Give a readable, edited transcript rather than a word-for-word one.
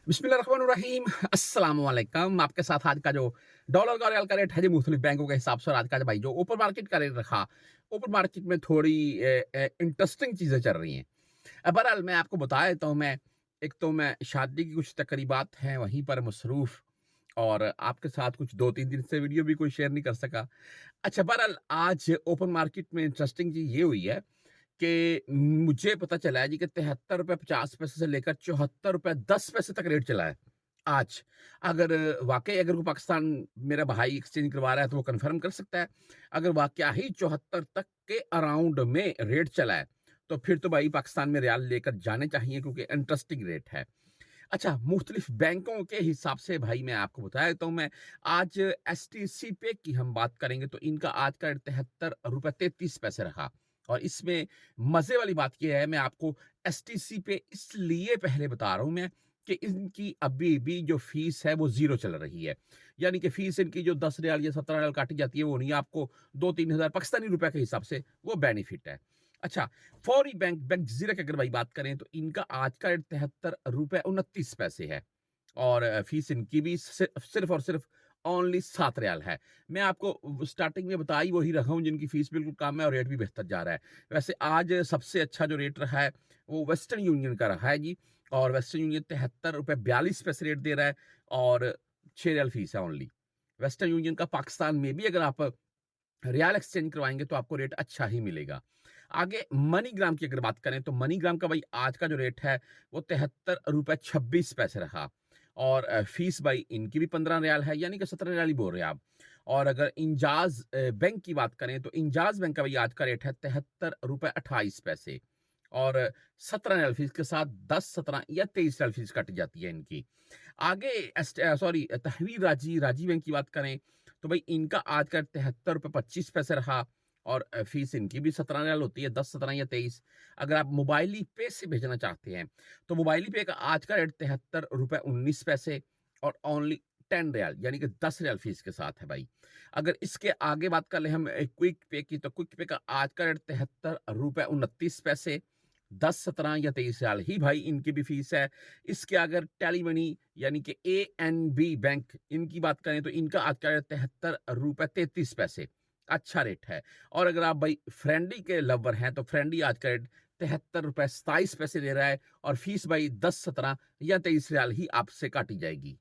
बिस्मिल्लाहिर्रहमानिर्रहीम अस्सलाम वालेकुम। आपके साथ आज का जो डॉलर का और रियाल का रेट है जी मुख्तलिफ बैंकों के हिसाब से, और आज का जो भाई जो ओपन मार्केट का रेट रखा, ओपन मार्केट में थोड़ी इंटरेस्टिंग चीज़ें चल रही हैं। बहरहाल मैं आपको बता देता हूँ। एक तो मैं शादी की कुछ तकरीबात हैं वहीं पर मसरूफ़, और आपके साथ कुछ 2-3 दिन से वीडियो भी कोई शेयर नहीं कर सका। अच्छा, बहरहाल आज ओपन मार्केट में इंटरेस्टिंग चीज़ ये हुई है कि मुझे पता चला है जी कि ₹73.50 से लेकर ₹74.10 तक रेट चला है आज। अगर वाक़ई अगर कोई पाकिस्तान मेरा भाई एक्सचेंज करवा रहा है तो वो कन्फर्म कर सकता है। अगर वाक़या ही 74 तक के अराउंड में रेट चला है, तो फिर तो भाई पाकिस्तान में रियाल लेकर जाने चाहिए, क्योंकि इंटरेस्टिंग रेट है। अच्छा, मुख्तलिफ बैंकों के हिसाब से भाई मैं आपको बता देता हूँ। मैं आज एसटीसी पे की हम बात करेंगे तो इनका आज का ₹73.33 रहा, और इसमें मज़े वाली बात ये है, मैं आपको एसटीसी पे इसलिए पहले बता रहा हूँ मैं कि इनकी अभी भी जो फ़ीस है वो ज़ीरो चल रही है। यानी कि फ़ीस इनकी जो 10 रियाल या 17 रियाल काटी जाती है वो नहीं है, आपको 2-3 हज़ार पाकिस्तानी रुपए के हिसाब से वो बेनिफिट है। अच्छा, फौरी बैंक जज़ीरा की अगर भाई बात करें तो इनका आज का रेट ₹73.29 है, और फीस इनकी भी सिर्फ़ और सिर्फ़ ओनली 7 रियाल है। मैं आपको स्टार्टिंग में बता ही वही रहा हूँ जिनकी फीस बिल्कुल कम है और रेट भी बेहतर जा रहा है। वैसे आज सबसे अच्छा जो रेट रहा है वो वेस्टर्न यूनियन का रहा है जी, और वेस्टर्न यूनियन ₹73.42 रेट दे रहा है, और 6 रियाल फीस है ओनली। वेस्टर्न यूनियन का पाकिस्तान में भी अगर आप रियाल एक्सचेंज करवाएँगे तो आपको रेट अच्छा ही मिलेगा। आगे मनीग्राम की अगर बात करें तो मनीग्राम का भाई आज का जो रेट है वो ₹73.26 रहा, और फीस भाई इनकी भी 15 रियाल है, यानी कि 17 रियाल ही बोल रहे हैं आप। और अगर इंजाज़ बैंक की बात करें तो इंजाज़ बैंक का भाई आज का रेट है ₹73.28, और 17 रियाल फीस के साथ 10, 17 या 23 रियाल फीस काटी जाती है इनकी। आगे तहवीर राजी बैंक की बात करें तो भाई इनका आज का ₹73.25 रहा, और फीस इनकी भी 17 रियाल होती है, 10, 17 या 23। अगर आप मोबाइली पे से भेजना चाहते हैं तो मोबाइली पे का आज का रेट ₹73.19, और ओनली 10 रियाल यानी कि 10 रियाल फीस के साथ है भाई। अगर इसके आगे बात कर ले हम क्विक पे की, तो क्विक पे का आज का रेट ₹73.29, 10, 17 या 23 रियाल ही भाई इनकी भी फीस है। इसके अगर टेली मनी यानी कि एएनबी बैंक इनकी बात करें तो इनका आज का रेट ₹73.33, अच्छा रेट है। और अगर आप भाई फ्रेंडी के लवर हैं तो फ्रेंडी आज का रेट ₹73.27 दे रहा है, और फीस भाई 10, 17 या 23 रियाल ही आपसे काटी जाएगी।